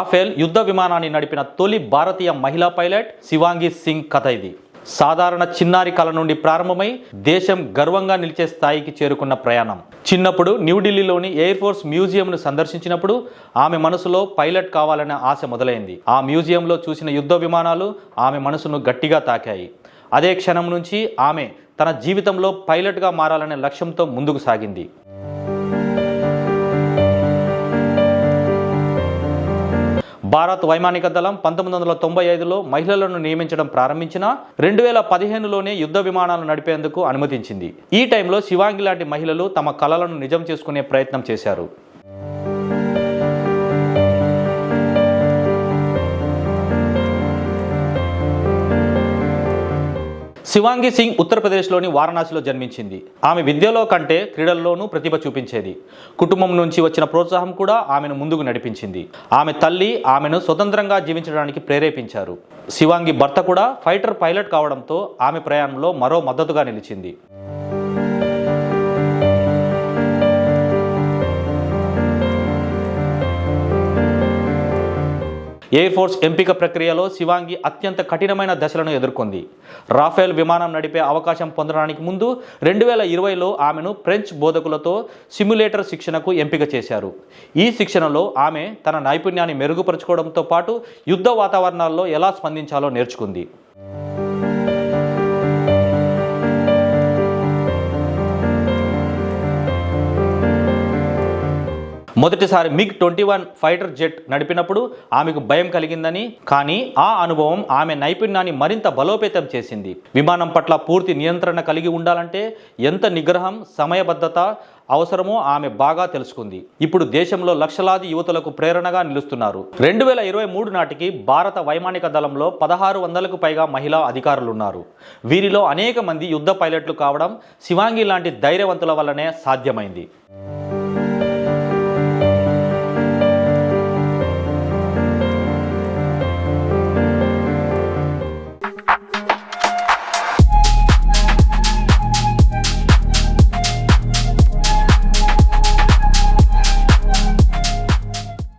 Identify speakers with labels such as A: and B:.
A: Rafale యుద్ధ విమానాన్ని నడిపిన తొలి భారతీయ మహిళా పైలట్ శివాంగి సింగ్ కథ ఇది. సాధారణ చిన్నారి కళ నుండి ప్రారంభమై దేశం గర్వంగా నిలిచే స్థాయికి చేరుకున్న ప్రయాణం. చిన్నప్పుడు న్యూఢిల్లీలోని ఎయిర్ ఫోర్స్ మ్యూజియంను సందర్శించినప్పుడు ఆమె మనసులో పైలట్ కావాలనే ఆశ మొదలైంది. ఆ మ్యూజియంలో చూసిన యుద్ధ విమానాలు ఆమె మనసును గట్టిగా తాకాయి. అదే క్షణం నుంచి ఆమె తన జీవితంలో పైలట్గా మారాలనే లక్ష్యంతో ముందుకు సాగింది. భారత్ వైమానిక దళం 1995లో మహిళలను నియమించడం ప్రారంభించిన 2015లోనే యుద్ధ విమానాలు నడిపేందుకు అనుమతించింది. ఈ టైంలో శివాంగి లాంటి మహిళలు తమ కలలను నిజం చేసుకునే ప్రయత్నం చేశారు. శివాంగి సింగ్ ఉత్తరప్రదేశ్లోని వారణాసిలో జన్మించింది. ఆమె విద్యలో కంటే క్రీడల్లోనూ ప్రతిభ చూపించేది. కుటుంబం నుంచి వచ్చిన ప్రోత్సాహం కూడా ఆమెను ముందుకు నడిపించింది. ఆమె తల్లి ఆమెను స్వతంత్రంగా జీవించడానికి ప్రేరేపించారు. శివాంగి భర్త కూడా ఫైటర్ పైలట్ కావడంతో ఆమె ప్రయాణంలో మరో మద్దతుగా నిలిచింది. ఎయిర్ ఫోర్స్ ఎంపిక ప్రక్రియలో శివాంగి అత్యంత కఠినమైన దశలను ఎదుర్కొంది. రాఫెల్ విమానం నడిపే అవకాశం పొందడానికి ముందు 2020లో ఆమెను ఫ్రెంచ్ బోధకులతో సిమ్యులేటర్ శిక్షణకు ఎంపిక చేశారు. ఈ శిక్షణలో ఆమె తన నైపుణ్యాన్ని మెరుగుపరుచుకోవడంతో పాటు యుద్ధ వాతావరణాల్లో ఎలా స్పందించాలో నేర్చుకుంది. మొదటిసారి MiG-21 ఫైటర్ జెట్ నడిపినప్పుడు ఆమెకు భయం కలిగిందని, కానీ ఆ అనుభవం ఆమె నైపుణ్యాన్ని మరింత బలోపేతం చేసింది. విమానం పట్ల పూర్తి నియంత్రణ కలిగి ఉండాలంటే ఎంత నిగ్రహం, సమయబద్ధత అవసరమో ఆమె బాగా తెలుసుకుంది. ఇప్పుడు దేశంలో లక్షలాది యువతులకు ప్రేరణగా నిలుస్తున్నారు. 2023 నాటికి భారత వైమానిక దళంలో 1600కు పైగా మహిళా అధికారులున్నారు. వీరిలో అనేక మంది యుద్ధ పైలట్లు కావడం శివాంగి లాంటి ధైర్యవంతుల వల్లనే సాధ్యమైంది.